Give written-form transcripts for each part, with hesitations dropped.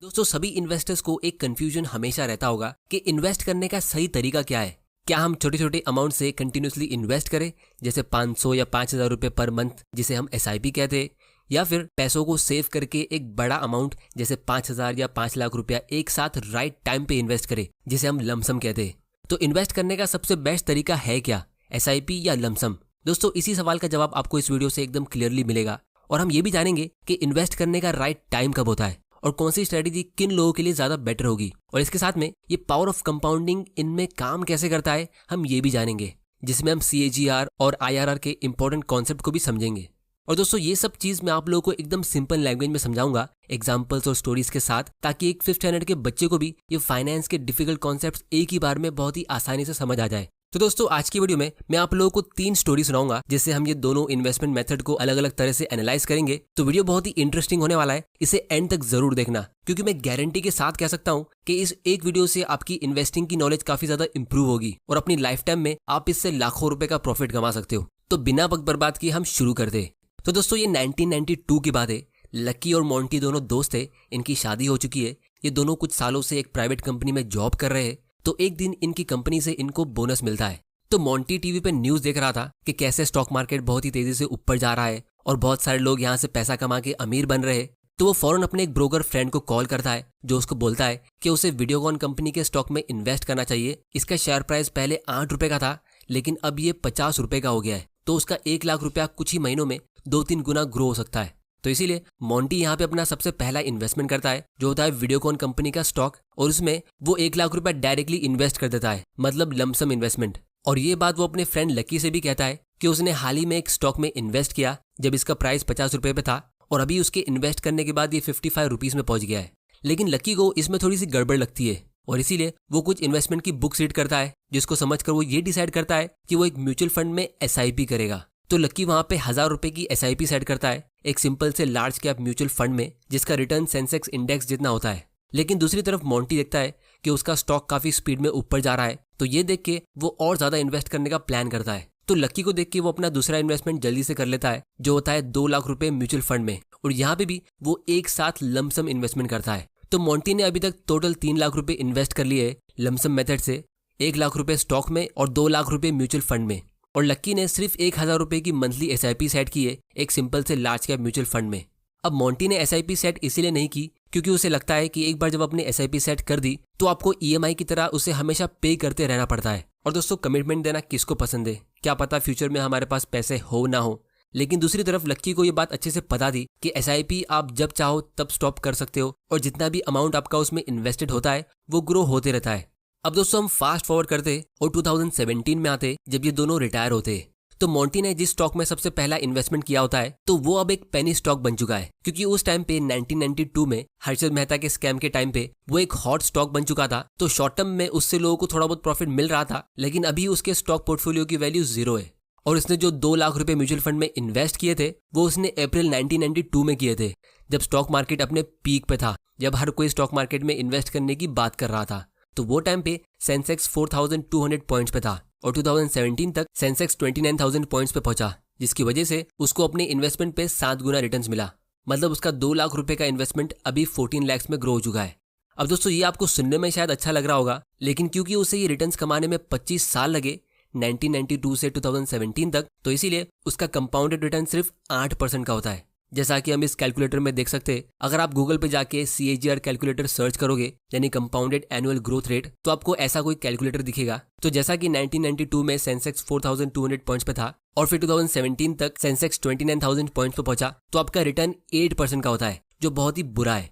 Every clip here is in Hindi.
दोस्तों सभी इन्वेस्टर्स को एक कंफ्यूजन हमेशा रहता होगा कि इन्वेस्ट करने का सही तरीका क्या है। क्या हम छोटे छोटे अमाउंट से कंटिन्यूसली इन्वेस्ट करें, जैसे 500 या 5,000 रुपये पर मंथ जिसे हम SIP कहते हैं, या फिर पैसों को सेव करके एक बड़ा अमाउंट जैसे 5,000 या 5 लाख रुपया एक साथ राइट टाइम पे इन्वेस्ट करें जिसे हम लमसम कहते हैं। तो इन्वेस्ट करने का सबसे बेस्ट तरीका है क्या, SIP या लमसम? दोस्तों इसी सवाल का जवाब आपको इस वीडियो से एकदम क्लियरली मिलेगा और हम ये भी जानेंगे कि इन्वेस्ट करने का राइट टाइम कब होता है और कौन सी स्ट्रेटेजी किन लोगों के लिए ज्यादा बेटर होगी। और इसके साथ में ये पावर ऑफ कंपाउंडिंग इनमें काम कैसे करता है हम ये भी जानेंगे, जिसमें हम CAGR और IRR के इंपॉर्टेंट कॉन्सेप्ट को भी समझेंगे। और दोस्तों ये सब चीज मैं आप लोगों को एकदम सिंपल लैंग्वेज में समझाऊंगा, एग्जांपल्स और स्टोरीज के साथ, ताकि एक 5th स्टैंडर्ड के बच्चे को भी ये फाइनेंस के डिफिकल्ट कॉन्सेप्ट्स एक ही बार में बहुत ही आसानी से समझ आ जाए। तो दोस्तों आज की वीडियो में मैं आप लोगों को 3 स्टोरी सुनाऊंगा जिससे हम ये दोनों इन्वेस्टमेंट मेथड को अलग अलग तरह से एनालाइज करेंगे। तो वीडियो बहुत ही इंटरेस्टिंग होने वाला है, इसे एंड तक जरूर देखना, क्योंकि मैं गारंटी के साथ कह सकता हूं कि इस एक वीडियो से आपकी इन्वेस्टिंग की नॉलेज काफी ज्यादा इंप्रूव होगी और अपनी लाइफ टाइम में आप इससे लाखों रुपए का प्रॉफिट कमा सकते हो। तो बिना वक्त बर्बाद किए हम शुरू करते हैं। तो दोस्तों ये 1992 की बात है। लकी और मोंटी दोनों दोस्त थे, इनकी शादी हो चुकी है, ये दोनों कुछ सालों से एक प्राइवेट कंपनी में जॉब कर रहे हैं। तो एक दिन इनकी कंपनी से इनको बोनस मिलता है। तो मोंटी टीवी पे न्यूज देख रहा था कि कैसे स्टॉक मार्केट बहुत ही तेजी से ऊपर जा रहा है और बहुत सारे लोग यहाँ से पैसा कमा के अमीर बन रहे हैं। तो वो फौरन अपने एक ब्रोकर फ्रेंड को कॉल करता है, जो उसको बोलता है कि उसे वीडियोकॉन कंपनी के स्टॉक में इन्वेस्ट करना चाहिए। इसका शेयर प्राइस पहले 8 रुपए का था, लेकिन अब ये 50 रुपए का हो गया है। तो उसका 1 लाख रुपया कुछ ही महीनों में 2-3 गुना ग्रो हो सकता है। तो इसीलिए मोंटी यहाँ पे अपना सबसे पहला इन्वेस्टमेंट करता है, जो होता है वीडियोकॉन कंपनी का स्टॉक, और उसमें वो 1 लाख रुपया डायरेक्टली इन्वेस्ट कर देता है, मतलब लमसम इन्वेस्टमेंट। और ये बात वो अपने फ्रेंड लकी से भी कहता है कि उसने हाल ही में एक स्टॉक में इन्वेस्ट किया जब इसका प्राइस 50 रुपए पे था, और अभी उसके इन्वेस्ट करने के बाद ये 55 रुपीज में पहुंच गया है। लेकिन लकी को इसमें थोड़ी सी गड़बड़ लगती है और इसीलिए वो कुछ इन्वेस्टमेंट की बुक्स रीड करता है, जिसको समझकर वो ये डिसाइड करता है कि वो एक म्यूचुअल फंड में SIP करेगा। तो लकी वहां पे 1000 रुपए की SIP सेट करता है एक सिंपल से लार्ज कैप म्यूचुअल फंड में, जिसका रिटर्न सेंसेक्स इंडेक्स जितना होता है। लेकिन दूसरी तरफ मोंटी देखता है कि उसका स्टॉक काफी स्पीड में ऊपर जा रहा है, तो ये देख के वो और ज्यादा इन्वेस्ट करने का प्लान करता है। तो लकी को देख के वो अपना दूसरा इन्वेस्टमेंट जल्दी से कर लेता है, जो होता है 2 लाख रुपए म्यूचुअल फंड में, और यहाँ पे भी वो एक साथ लमसम इन्वेस्टमेंट करता है। तो मोंटी ने अभी तक टोटल 3 लाख रुपए इन्वेस्ट कर लिए लमसम मेथड से, 1 लाख रुपए स्टॉक में और 2 लाख रुपए म्यूचुअल फंड में। और लकी ने सिर्फ 1,000 रुपए की मंथली SIP सेट की है एक सिंपल से लार्ज कैप म्यूचुअल फंड में। अब मोंटी ने SIP सेट इसीलिए नहीं की क्योंकि उसे लगता है कि एक बार जब अपने SIP सेट कर दी तो आपको EMI की तरह उसे हमेशा पे करते रहना पड़ता है। और दोस्तों कमिटमेंट देना किसको पसंद है, क्या पता फ्यूचर में हमारे पास पैसे हो ना हो। लेकिन दूसरी तरफ लक्की को ये बात अच्छे से पता थी कि SIP आप जब चाहो तब स्टॉप कर सकते हो, और जितना भी अमाउंट आपका उसमें इन्वेस्टेड होता है वो ग्रो होते रहता है। अब दोस्तों हम फास्ट फॉरवर्ड करते और 2017 में आते, जब ये दोनों रिटायर होते। तो मोंटी ने जिस स्टॉक में सबसे पहला इन्वेस्टमेंट किया होता है, तो वो अब एक पेनी स्टॉक बन चुका है, क्योंकि उस टाइम पे 1992 में हर्षद मेहता के स्कैम के टाइम पे वो एक हॉट स्टॉक बन चुका था। तो शॉर्ट टर्म में उससे लोगों को थोड़ा बहुत प्रॉफिट मिल रहा था, लेकिन अभी उसके स्टॉक पोर्टफोलियो की वैल्यू 0 है। और उसने जो 2 लाख रुपए म्यूचुअल फंड में इन्वेस्ट किए थे वो उसने अप्रैल 1992 में किए थे, जब स्टॉक मार्केट अपने पीक पे था, जब हर कोई स्टॉक मार्केट में इन्वेस्ट करने की बात कर रहा था। तो वो टाइम पे सेंसेक्स 4200 पॉइंट्स पे था और 2017 तक सेंसेक्स 29,000 पॉइंट्स पे पहुंचा, जिसकी वजह से उसको अपने इन्वेस्टमेंट पे 7 गुना रिटर्न्स मिला। मतलब उसका 2 लाख रुपए का इन्वेस्टमेंट अभी 14 लाख में ग्रो हो चुका है। अब दोस्तों ये आपको सुनने में शायद अच्छा लग रहा होगा, लेकिन क्योंकि उसे ये रिटर्न्स कमाने में 25 साल लगे 1992 से 2017 तक, तो इसीलिए उसका कंपाउंडेड रिटर्न सिर्फ 8% का होता है। जैसा कि हम इस कैलकुलेटर में देख सकते हैं, अगर आप गूगल पे जाके CAGR कैलकुलेटर सर्च करोगे, यानी कंपाउंडेड एनुअल ग्रोथ रेट, तो आपको ऐसा कोई कैलकुलेटर दिखेगा। तो जैसा कि 1992 में सेंसेक्स 4200 पॉइंट्स पे था और फिर 2017 तक सेंसेक्स 29,000 पॉइंट्स पे पहुंचा, तो आपका रिटर्न 8% का होता है, जो बहुत ही बुरा है।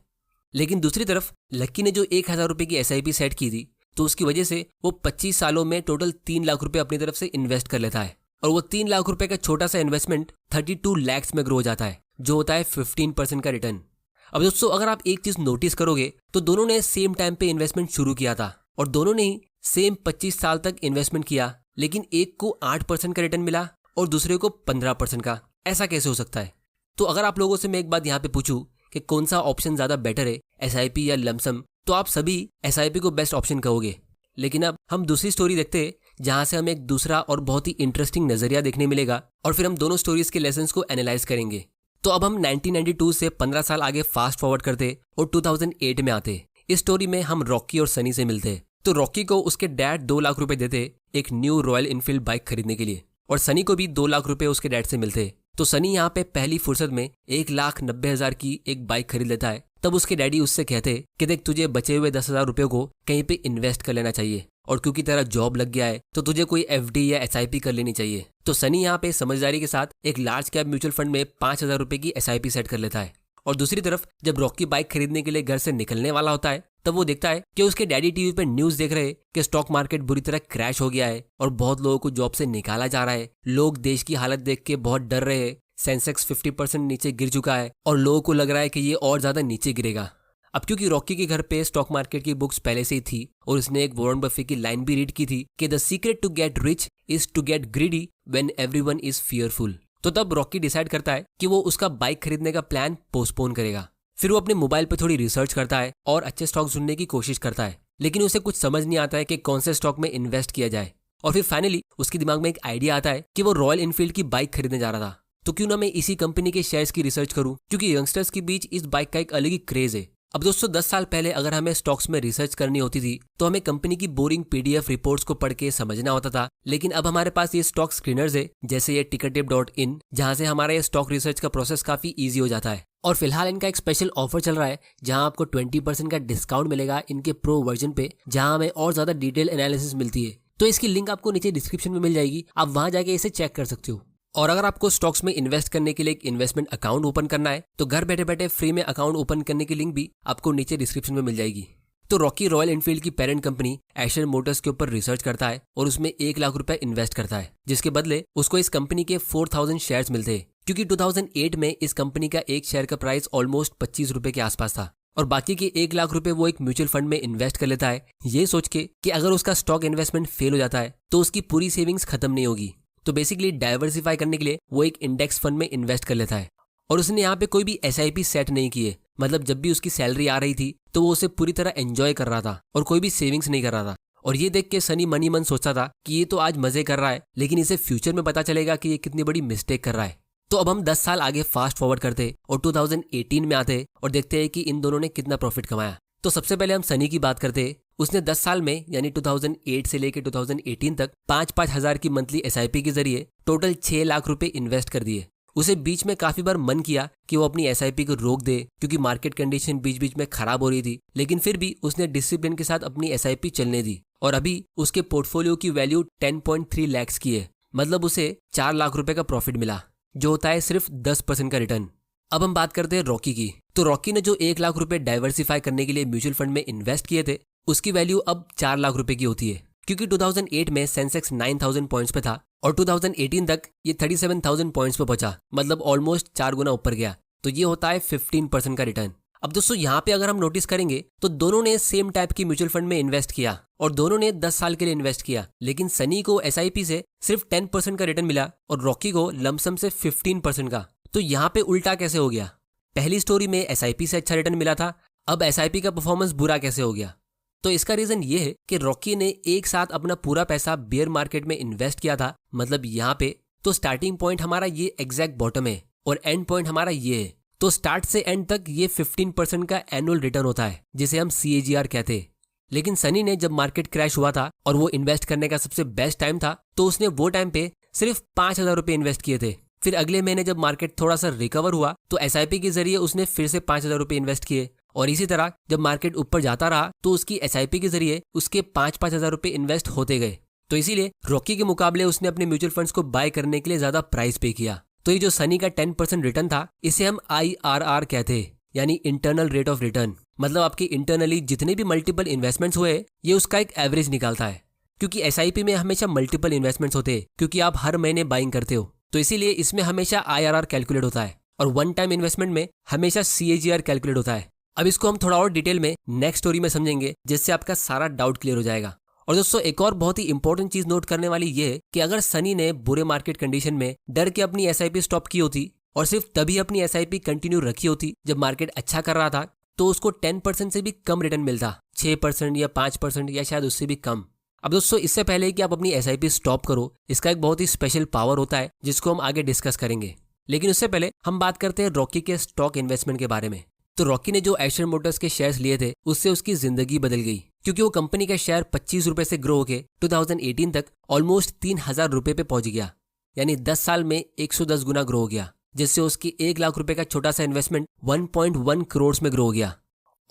लेकिन दूसरी तरफ लक्की ने जो 1,000 रुपए की SIP सेट की थी, तो उसकी वजह से वो 25 सालों में टोटल 3 लाख रुपए अपनी तरफ से इन्वेस्ट कर लेता है, और वो 3 लाख रुपए का छोटा सा इन्वेस्टमेंट 32 लाख में ग्रो हो जाता है, जो होता है 15% का रिटर्न। अब दोस्तों अगर आप एक चीज नोटिस करोगे, तो दोनों ने सेम टाइम पे इन्वेस्टमेंट शुरू किया था और दोनों ने ही सेम 25 साल तक इन्वेस्टमेंट किया, लेकिन एक को 8% का रिटर्न मिला और दूसरे को 15% का। ऐसा कैसे हो सकता है? तो अगर आप लोगों से मैं एक बात यहाँ पे पूछूं कि कौन सा ऑप्शन ज्यादा बेटर है, SIP या लमसम, तो आप सभी SIP को बेस्ट ऑप्शन कहोगे। लेकिन अब हम दूसरी स्टोरी देखते हैं, जहां से हमें एक दूसरा और बहुत ही इंटरेस्टिंग नजरिया देखने मिलेगा, और फिर हम दोनों स्टोरीज के लेसन्स को एनालाइज करेंगे। तो अब हम 1992 से 15 साल आगे फास्ट फॉरवर्ड करते और 2008 में आते। इस स्टोरी में हम रॉकी और सनी से मिलते। तो रॉकी को उसके डैड 2 लाख रुपए देते एक न्यू रॉयल इनफील्ड बाइक खरीदने के लिए, और सनी को भी 2 लाख रुपए उसके डैड से मिलते। तो सनी यहाँ पे पहली फुर्सत में 1,90,000 की एक बाइक खरीद लेता है। तब उसके डैडी उससे कहते कि देख, तुझे बचे हुए 10,000 रुपये को कहीं पे इन्वेस्ट कर लेना चाहिए, और क्योंकि तेरा जॉब लग गया है तो तुझे कोई FD या SIP कर लेनी चाहिए। तो सनी यहाँ पे समझदारी के साथ एक लार्ज कैप म्यूचुअल फंड में 5,000 रुपये की SIP सेट कर लेता है। और दूसरी तरफ जब रॉकी बाइक खरीदने के लिए घर से निकलने वाला होता है, तब वो देखता है कि उसके डैडी टीवी पे न्यूज़ देख रहे हैं कि स्टॉक मार्केट बुरी तरह क्रैश हो गया है और बहुत लोगों को जॉब से निकाला जा रहा है। लोग देश की हालत देख के बहुत डर रहे हैं। सेंसेक्स 50% नीचे गिर चुका है और लोगों को लग रहा है कि ये और ज्यादा नीचे गिरेगा। अब क्योंकि रॉकी के घर पे स्टॉक मार्केट की बुक्स पहले से ही थी और उसने एक वॉरेन बफेट की लाइन भी रीड की थी कि the secret to get rich is to get greedy when everyone is fearful. तो तब रॉकी डिसाइड करता है कि वो उसका बाइक खरीदने का प्लान पोस्टपोन करेगा। फिर वो अपने मोबाइल पे थोड़ी रिसर्च करता है और अच्छे स्टॉक ढूंढने की कोशिश करता है, लेकिन उसे कुछ समझ नहीं आता है कि कौन से स्टॉक में इन्वेस्ट किया जाए। और फिर फाइनली उसके दिमाग में एक आइडिया आता है कि वो रॉयल इनफील्ड की बाइक खरीदने जा रहा था, तो क्यों ना मैं इसी कंपनी के शेयर्स की रिसर्च करूं, क्योंकि यंगस्टर्स के बीच इस बाइक का एक अलग ही क्रेज है। अब दोस्तों 10 साल पहले अगर हमें स्टॉक्स में रिसर्च करनी होती थी तो हमें कंपनी की बोरिंग PDF रिपोर्ट्स को पढ़ के समझना होता था, लेकिन अब हमारे पास ये स्टॉक स्क्रीनर्स है, जैसे ये tickertip.in, जहां से हमारा ये स्टॉक रिसर्च का प्रोसेस काफी ईजी हो जाता है। और फिलहाल इनका एक स्पेशल ऑफर चल रहा है जहां आपको 20% का डिस्काउंट मिलेगा इनके प्रो वर्जन पे, जहां हमें और ज्यादा डिटेल एनालिसिस मिलती है। तो इसकी लिंक आपको नीचे डिस्क्रिप्शन में मिल जाएगी, आप वहां जाके इसे चेक कर सकते हो। और अगर आपको स्टॉक्स में इन्वेस्ट करने के लिए एक इन्वेस्टमेंट अकाउंट ओपन करना है तो घर बैठे बैठे फ्री में अकाउंट ओपन करने की लिंक भी आपको नीचे डिस्क्रिप्शन में मिल जाएगी। तो रॉकी रॉयल एनफील्ड की पेरेंट कंपनी एशर मोटर्स के ऊपर रिसर्च करता है और उसमें 1 लाख रुपए इन्वेस्ट करता है, जिसके बदले उसको इस कंपनी के 4,000 शेयर्स मिलते हैं, क्योंकि 2008 में इस कंपनी का एक शेयर का प्राइस ऑलमोस्ट 25 रुपए के आसपास था। और बाकी के 1 लाख रुपए वो एक म्यूचुअल फंड में इन्वेस्ट कर लेता है, ये सोच के कि अगर उसका स्टॉक इन्वेस्टमेंट फेल हो जाता है तो उसकी पूरी सेविंग्स खत्म नहीं होगी। तो बेसिकली डाइवर्सिफाई करने के लिए वो एक इंडेक्स फंड में इन्वेस्ट कर लेता है। और उसने यहाँ पे कोई भी SIP सेट नहीं की है, मतलब जब भी उसकी सैलरी आ रही थी तो वो उसे पूरी तरह एंजॉय कर रहा था और कोई भी सेविंग्स नहीं कर रहा था। और ये देख के सनी मनी मन सोचता था कि ये तो आज मजे कर रहा है, लेकिन इसे फ्यूचर में पता चलेगा कि ये कितनी बड़ी मिस्टेक कर रहा है। तो अब हम 10 साल आगे फास्ट फॉरवर्ड करते और 2018 में आते और देखते हैं कि इन दोनों ने कितना प्रॉफिट कमाया। तो सबसे पहले हम सनी की बात करते। उसने 10 साल में यानी 2008 से लेकर 2018 तक 5-5 हजार की मंथली SIP के जरिए टोटल 6 लाख रुपए इन्वेस्ट कर दिए। उसे बीच में काफी बार मन किया कि वो अपनी SIP को रोक दे, क्योंकि मार्केट कंडीशन बीच बीच में खराब हो रही थी, लेकिन फिर भी उसने डिसिप्लिन के साथ अपनी SIP चलने दी। और अभी उसके पोर्टफोलियो की वैल्यू 10.3 लाख की है, मतलब उसे 4 लाख रुपए का प्रॉफिट मिला, जो होता है सिर्फ 10% का रिटर्न। अब हम बात करते हैं रॉकी की। तो रॉकी ने जो 1 लाख रुपए डाइवर्सिफाई करने के लिए म्यूचुअल फंड में इन्वेस्ट किए थे, उसकी वैल्यू अब 4 लाख रुपए की होती है, क्योंकि 2008 में सेंसेक्स 9,000 पॉइंट्स पे था और 2018 तक ये 37,000 पॉइंट्स पे पहुंचा, मतलब ऑलमोस्ट 4 गुना ऊपर गया। तो ये होता है 15% का रिटर्न। अब दोस्तों यहाँ पे अगर हम नोटिस करेंगे तो दोनों ने सेम टाइप की म्यूचुअल फंड में इन्वेस्ट किया और दोनों ने 10 साल के लिए इन्वेस्ट किया, लेकिन सनी को SIP से सिर्फ 10% का रिटर्न मिला और रॉकी को लमसम से 15% का। तो यहाँ पे उल्टा कैसे हो गया? पहली स्टोरी में SIP से अच्छा रिटर्न मिला था, अब SIP का परफॉर्मेंस बुरा कैसे हो गया? तो इसका रीजन ये है कि रॉकी ने एक साथ अपना पूरा पैसा बेयर मार्केट में इन्वेस्ट किया था, मतलब यहाँ पे तो स्टार्टिंग पॉइंट हमारा ये एग्जैक्ट बॉटम है और एंड पॉइंट हमारा ये है। तो स्टार्ट से एंड तक ये 15% का एनुअल रिटर्न होता है, जिसे हम CAGR कहते हैं। लेकिन सनी ने जब मार्केट क्रैश हुआ था और वो इन्वेस्ट करने का सबसे बेस्ट टाइम था, तो उसने वो टाइम पे सिर्फ 5,000 रुपए इन्वेस्ट किए थे। फिर अगले महीने जब मार्केट थोड़ा सा रिकवर हुआ तो SIP के जरिए उसने फिर से 5,000 रुपए इन्वेस्ट किए, और इसी तरह जब मार्केट ऊपर जाता रहा तो उसकी SIP के जरिए उसके 5-5 हजार रुपए इन्वेस्ट होते गए। तो इसीलिए रॉकी के मुकाबले उसने अपने म्यूचुअल फंड्स को बाय करने के लिए ज्यादा प्राइस पे किया। तो ये जो सनी का 10% रिटर्न था, इसे हम IRR कहते हैं, यानी इंटरनल रेट ऑफ रिटर्न। मतलब आपके इंटरनली जितने भी मल्टीपल इन्वेस्टमेंट्स हुए ये उसका एक एवरेज निकालता है, क्योंकि SIP में हमेशा मल्टीपल इन्वेस्टमेंट्स होते हैं, क्योंकि आप हर महीने बाइंग करते हो, तो इसीलिए इसमें हमेशा IRR कैलकुलेट होता है और वन टाइम इन्वेस्टमेंट में हमेशा CAGR कैलकुलेट होता है। अब इसको हम थोड़ा और डिटेल में नेक्स्ट स्टोरी में समझेंगे, जिससे आपका सारा डाउट क्लियर हो जाएगा। और दोस्तों एक और बहुत ही इंपॉर्टेंट चीज नोट करने वाली ये है कि अगर सनी ने बुरे मार्केट कंडीशन में डर के अपनी SIP स्टॉप की होती और सिर्फ तभी अपनी SIP कंटिन्यू रखी होती जब मार्केट अच्छा कर रहा था, तो उसको 10% से भी कम रिटर्न मिलता, 6% या 5% या शायद उससे भी कम। अब दोस्तों इससे पहले कि आप अपनी SIP स्टॉप करो, इसका एक बहुत ही स्पेशल पावर होता है जिसको हम आगे डिस्कस करेंगे। लेकिन उससे पहले हम बात करते हैं रॉकी के स्टॉक इन्वेस्टमेंट के बारे में। तो रॉकी ने जो एशर मोटर्स के शेयर्स लिए थे उससे उसकी जिंदगी बदल गई, क्योंकि वो कंपनी का शेयर 25 रुपए से ग्रो होकर 2018 तक ऑलमोस्ट 3000 रुपए पे पहुंच गया। यानी 10 साल में 110 गुना ग्रो हो गया, जिससे उसकी 1 लाख रुपए का छोटा सा इन्वेस्टमेंट 1.1 करोड़ में ग्रो हो गया।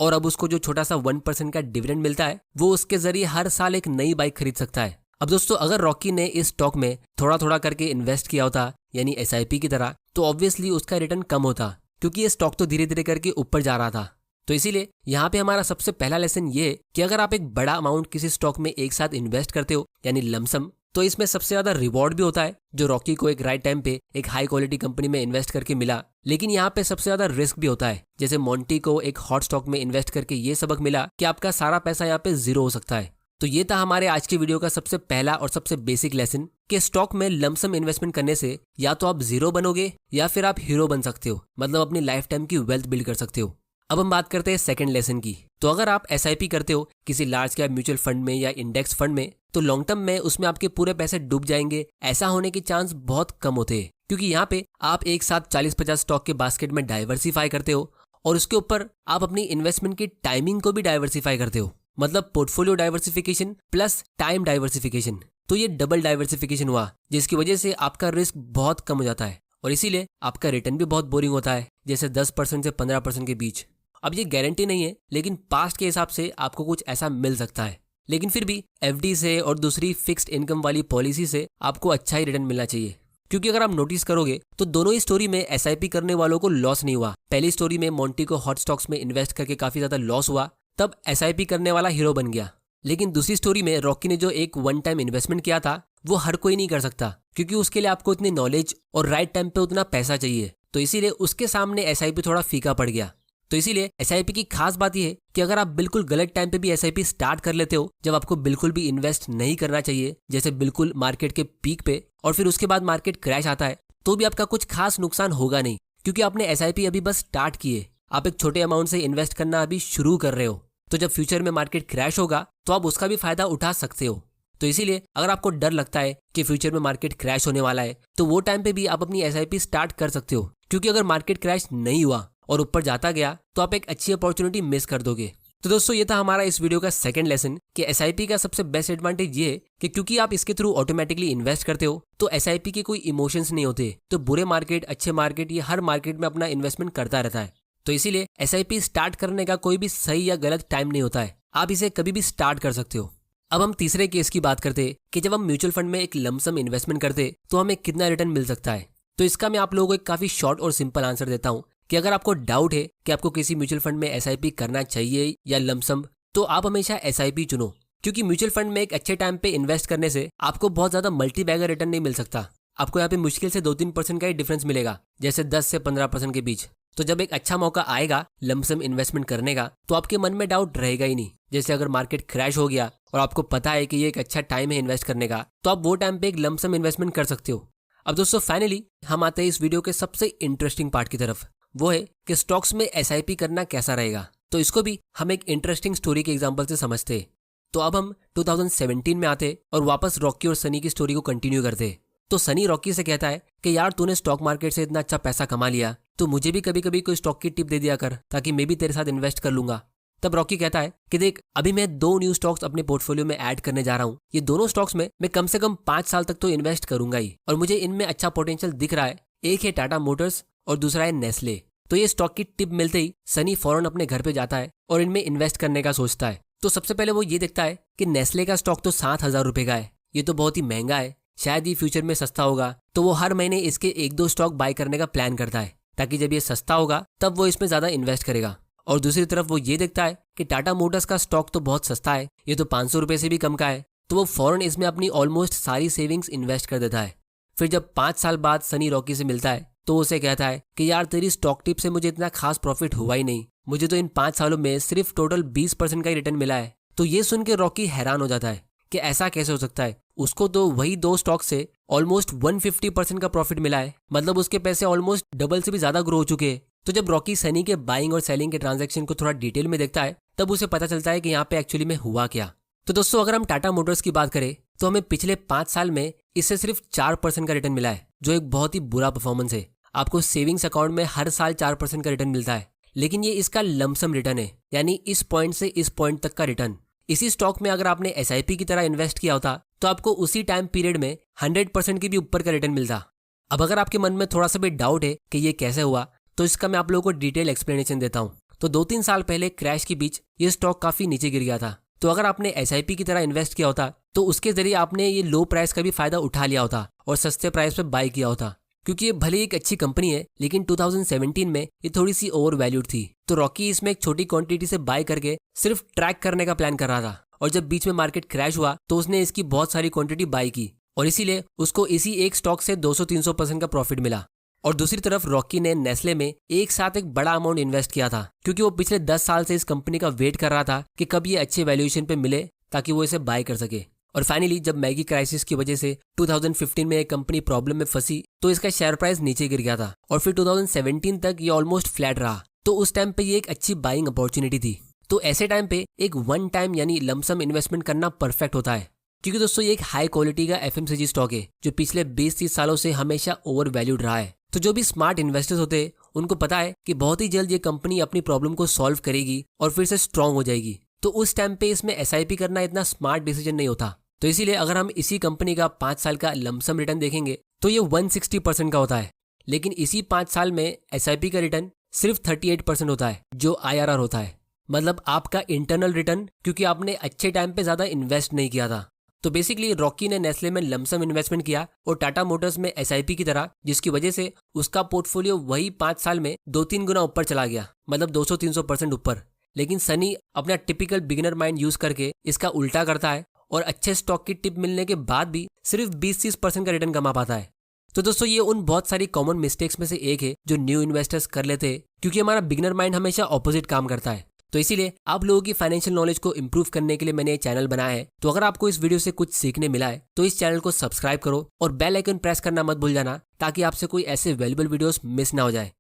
और अब उसको जो छोटा सा 1% का डिविडेंड मिलता है वो उसके जरिए हर साल एक नई बाइक खरीद सकता है। अब दोस्तों, अगर रॉकी ने इस स्टॉक में थोड़ा थोड़ा करके इन्वेस्ट किया होता, यानी SIP की तरह, तो ऑब्वियसली उसका रिटर्न कम होता, क्योंकि ये स्टॉक तो धीरे धीरे करके ऊपर जा रहा था। तो इसीलिए यहाँ पे हमारा सबसे पहला लेसन ये कि अगर आप एक बड़ा अमाउंट किसी स्टॉक में एक साथ इन्वेस्ट करते हो, यानी लमसम, तो इसमें सबसे ज्यादा रिवॉर्ड भी होता है, जो रॉकी को एक राइट टाइम पे एक हाई क्वालिटी कंपनी में इन्वेस्ट करके मिला। लेकिन यहाँ पे सबसे ज्यादा रिस्क भी होता है, जैसे मोंटी को एक हॉट स्टॉक में इन्वेस्ट करके ये सबक मिला कि आपका सारा पैसा यहाँ पे जीरो हो सकता है। तो ये था हमारे आज की वीडियो का सबसे पहला और सबसे बेसिक लेसन कि स्टॉक में लमसम इन्वेस्टमेंट करने से या तो आप जीरो बनोगे या फिर आप हीरो बन सकते हो, मतलब अपनी लाइफ टाइम की वेल्थ बिल्ड कर सकते हो। अब हम बात करते हैं सेकंड लेसन की। तो अगर आप SIP करते हो किसी लार्ज कैप म्यूचुअल फंड में या इंडेक्स फंड में, तो लॉन्ग टर्म में उसमें आपके पूरे पैसे डूब जाएंगे, ऐसा होने के चांस बहुत कम होते हैं, क्योंकि यहाँ पे आप एक साथ 40-50 स्टॉक के बास्केट में डाइवर्सिफाई करते हो और उसके ऊपर आप अपनी इन्वेस्टमेंट की टाइमिंग को भी डाइवर्सिफाई करते हो, मतलब portfolio diversification plus time diversification. तो ये डबल डाइवर्सिफिकेशन हुआ, जिसकी वजह से आपका रिस्क बहुत कम हो जाता है और इसीलिए आपका रिटर्न भी बहुत बोरिंग होता है, जैसे 10% से 15% के बीच। अब ये गारंटी नहीं है, लेकिन पास्ट के हिसाब से आपको कुछ ऐसा मिल सकता है। लेकिन फिर भी FD से और दूसरी फिक्स्ड इनकम वाली पॉलिसी से आपको अच्छा ही रिटर्न मिलना चाहिए, क्योंकि अगर आप नोटिस करोगे तो दोनों ही स्टोरी में SIP करने वालों को लॉस नहीं हुआ। पहली स्टोरी में मोंटी को हॉट स्टॉक्स में इन्वेस्ट करके काफी ज्यादा लॉस हुआ, तब SIP करने वाला हीरो बन गया। लेकिन दूसरी स्टोरी में रॉकी ने जो एक वन टाइम इन्वेस्टमेंट किया था वो हर कोई नहीं कर सकता, क्योंकि उसके लिए आपको इतनी नॉलेज और राइट टाइम पे उतना पैसा चाहिए। तो इसीलिए उसके सामने SIP थोड़ा फीका पड़ गया। तो इसीलिए SIP की खास बात यह है कि अगर आप बिल्कुल गलत टाइम पे भी SIP स्टार्ट कर लेते हो, जब आपको बिल्कुल भी इन्वेस्ट नहीं करना चाहिए, जैसे बिल्कुल मार्केट के पीक पे, और फिर उसके बाद मार्केट क्रैश आता है, तो भी आपका कुछ खास नुकसान होगा नहीं, क्योंकि आपने SIP अभी बस स्टार्ट किए। आप एक छोटे अमाउंट से इन्वेस्ट करना अभी शुरू कर रहे हो, तो जब फ्यूचर में मार्केट क्रैश होगा तो आप उसका भी फायदा उठा सकते हो। तो इसीलिए अगर आपको डर लगता है कि फ्यूचर में मार्केट क्रैश होने वाला है, तो वो टाइम पे भी आप अपनी SIP स्टार्ट कर सकते हो, क्योंकि अगर मार्केट क्रैश नहीं हुआ और ऊपर जाता गया तो आप एक अच्छी अपॉर्चुनिटी मिस कर दोगे। तो दोस्तों, ये था हमारा इस वीडियो का सेकंड लेसन कि SIP का सबसे बेस्ट एडवांटेज ये है कि क्योंकि आप इसके थ्रू ऑटोमेटिकली इन्वेस्ट करते हो, तो SIP के कोई इमोशंस नहीं होते। तो बुरे मार्केट, अच्छे मार्केट, ये हर मार्केट में अपना इन्वेस्टमेंट करता रहता है। तो इसीलिए SIP स्टार्ट करने का कोई भी सही या गलत टाइम नहीं होता है, आप इसे कभी भी स्टार्ट कर सकते हो। अब हम तीसरे केस की बात करते कि जब हम म्यूचुअल फंड में एक लमसम इन्वेस्टमेंट करते तो हमें कितना रिटर्न मिल सकता है। तो इसका मैं आप लोगों को एक काफी शॉर्ट और सिंपल आंसर देता हूँ कि अगर आपको डाउट है कि आपको किसी म्यूचुअल फंड में SIP करना चाहिए या लमसम, तो आप हमेशा SIP चुनो, क्योंकि म्यूचुअल फंड में एक अच्छे टाइम पे इन्वेस्ट करने से आपको बहुत ज्यादा मल्टी बैगर रिटर्न नहीं मिल सकता। आपको यहाँ पे मुश्किल से 2-3% का ही डिफरेंस मिलेगा, जैसे 10 से 15% के बीच। तो जब एक अच्छा मौका आएगा लमसम इन्वेस्टमेंट करने का, तो आपके मन में डाउट रहेगा ही नहीं। जैसे अगर मार्केट क्रैश हो गया और आपको पता है कि ये एक अच्छा टाइम है इन्वेस्ट करने का, तो आप वो टाइम पे एक लमसम इन्वेस्टमेंट कर सकते हो। अब दोस्तों, फाइनली हम आते हैं इस वीडियो के सबसे इंटरेस्टिंग पार्ट की तरफ, वो है कि स्टॉक्स में SIP करना कैसा रहेगा। तो इसको भी हम एक इंटरेस्टिंग स्टोरी के एग्जांपल से समझते हैं। तो अब हम 2017 में आते और वापस रॉकी और सनी की स्टोरी को कंटिन्यू करते। तो सनी रॉकी से कहता है कि यार, तूने स्टॉक मार्केट से इतना अच्छा पैसा कमा लिया, तो मुझे भी कभी कभी कोई स्टॉक की टिप दे दिया कर, ताकि मैं भी तेरे साथ इन्वेस्ट कर लूंगा। तब रॉकी कहता है कि देख, अभी मैं 2 न्यू स्टॉक्स अपने पोर्टफोलियो में ऐड करने जा रहा हूँ। ये दोनों स्टॉक्स में मैं कम से कम 5 साल तक तो इन्वेस्ट करूंगा ही, और मुझे इनमें अच्छा पोटेंशियल दिख रहा है। एक है टाटा मोटर्स और दूसरा है नेस्ले। तो ये स्टॉक की टिप मिलते ही सनी फौरन अपने घर पे जाता है और इनमें इन्वेस्ट करने का सोचता है। तो सबसे पहले वो ये देखता है कि नेस्ले का स्टॉक तो 7,000 रुपए का है, ये तो बहुत ही महंगा है, शायद ये फ्यूचर में सस्ता होगा। तो वो हर महीने इसके 1-2 स्टॉक बाय करने का प्लान करता है, ताकि जब ये सस्ता होगा तब वो इसमें ज्यादा इन्वेस्ट करेगा। और दूसरी तरफ वो ये देखता है कि टाटा मोटर्स का स्टॉक तो बहुत सस्ता है, ये तो 500 रुपए से भी कम का है। तो वो फौरन इसमें अपनी ऑलमोस्ट सारी सेविंग्स इन्वेस्ट कर देता है। फिर जब 5 साल बाद सनी रॉकी से मिलता है, तो उसे कहता है कि यार, तेरी स्टॉक टिप से मुझे इतना खास प्रॉफिट हुआ ही नहीं, मुझे तो इन 5 सालों में सिर्फ टोटल 20% का ही रिटर्न मिला है। तो ये सुन के रॉकी हैरान हो जाता है कि ऐसा कैसे हो सकता है, उसको तो वही 2 स्टॉक से ऑलमोस्ट 150% का प्रॉफिट मिला है, मतलब उसके पैसे ऑलमोस्ट डबल से भी ज्यादा ग्रो हो चुके हैं। तो जब रॉकी सनी के बाइंग और सेलिंग के ट्रांजैक्शन को थोड़ा डिटेल में देखता है, तब उसे पता चलता है कि यहाँ पे एक्चुअली में हुआ क्या। तो दोस्तों, अगर हम टाटा मोटर्स की बात करें तो हमें पिछले 5 साल में इससे सिर्फ 4% का रिटर्न मिला है, जो एक बहुत ही बुरा परफॉर्मेंस है। आपको सेविंग्स अकाउंट में हर साल 4% का रिटर्न मिलता है, लेकिन ये इसका लमसम रिटर्न है, यानी इस पॉइंट से इस पॉइंट तक का रिटर्न। इसी स्टॉक में अगर आपने SIP की तरह इन्वेस्ट किया होता तो आपको उसी टाइम पीरियड में 100% की भी ऊपर का रिटर्न मिलता। अब अगर आपके मन में थोड़ा सा भी डाउट है कि ये कैसे हुआ, तो इसका मैं आप लोगों को डिटेल एक्सप्लेनेशन देता हूँ। तो 2-3 साल पहले क्रैश के बीच ये स्टॉक काफी नीचे गिर गया था। तो अगर आपने SIP की तरह इन्वेस्ट किया होता तो उसके जरिए आपने ये लो प्राइस का भी फायदा उठा लिया होता और सस्ते प्राइस पे बाय किया होता, क्योंकि ये भले एक अच्छी कंपनी है लेकिन 2017 में ये थोड़ी सी ओवर वैल्यूड थी। तो रॉकी इसमें एक छोटी क्वांटिटी से बाय करके सिर्फ ट्रैक करने का प्लान कर रहा था, और जब बीच में मार्केट क्रैश हुआ तो उसने इसकी बहुत सारी क्वांटिटी बाय की और इसीलिए उसको इसी एक स्टॉक से 200-300% का प्रॉफिट मिला। और दूसरी तरफ रॉकी ने नेस्ले में एक साथ एक बड़ा अमाउंट इन्वेस्ट किया था, क्योंकि वो पिछले 10 साल से इस कंपनी का वेट कर रहा था कि कब ये अच्छे वैल्यूएशन पे मिले ताकि वो इसे बाय कर सके। और फाइनली जब मैगी क्राइसिस की वजह से 2015 में एक कंपनी प्रॉब्लम में फंसी तो इसका शेयर प्राइस नीचे गिर गया था और फिर 2017 तक ये ऑलमोस्ट फ्लैट रहा। तो उस टाइम पे ये एक अच्छी बाइंग अपॉर्चुनिटी थी। तो ऐसे टाइम पे एक वन टाइम यानी लमसम इन्वेस्टमेंट करना परफेक्ट होता है, क्योंकि दोस्तों ये एक हाई क्वालिटी का FMCG स्टॉक है जो पिछले 20-30 सालों से हमेशा ओवर वैल्यूड रहा है। तो जो भी स्मार्ट इन्वेस्टर्स होते हैं उनको पता है कि बहुत ही जल्द ये कंपनी अपनी प्रॉब्लम को सॉल्व करेगी और फिर से स्ट्रांग हो जाएगी। तो उस टाइम पे इसमें SIP करना इतना स्मार्ट डिसीजन नहीं होता। तो इसीलिए अगर हम इसी कंपनी का 5 साल का लमसम रिटर्न देखेंगे तो ये 160% का होता है, लेकिन इसी 5 साल में SIP का रिटर्न सिर्फ 38% होता है, जो IRR होता है, मतलब आपका इंटरनल रिटर्न, क्योंकि आपने अच्छे टाइम पे ज्यादा इन्वेस्ट नहीं किया था। तो बेसिकली रॉकी ने नेस्ले में लमसम इन्वेस्टमेंट किया और टाटा मोटर्स में SIP की तरह, जिसकी वजह से उसका पोर्टफोलियो वही 5 साल में 2-3 गुना ऊपर चला गया, मतलब 200-300% ऊपर। लेकिन सनी अपना टिपिकल बिगिनर माइंड यूज करके इसका उल्टा करता है और अच्छे स्टॉक की टिप मिलने के बाद भी सिर्फ 20-30% का रिटर्न कमा पाता है। तो दोस्तों ये उन बहुत सारी कॉमन मिस्टेक्स में से एक है जो न्यू इन्वेस्टर्स कर लेते हैं, क्योंकि हमारा बिगिनर माइंड हमेशा ऑपोजिट काम करता है। तो इसीलिए आप लोगों की फाइनेंशियल नॉलेज को इंप्रूव करने के लिए मैंने ये चैनल बनाया है। तो अगर आपको इस वीडियो से कुछ सीखने मिला है तो इस चैनल को सब्सक्राइब करो और बेल आइकन प्रेस करना मत भूल जाना, ताकि आपसे कोई ऐसे वैल्यूबल वीडियोस मिस ना हो जाए।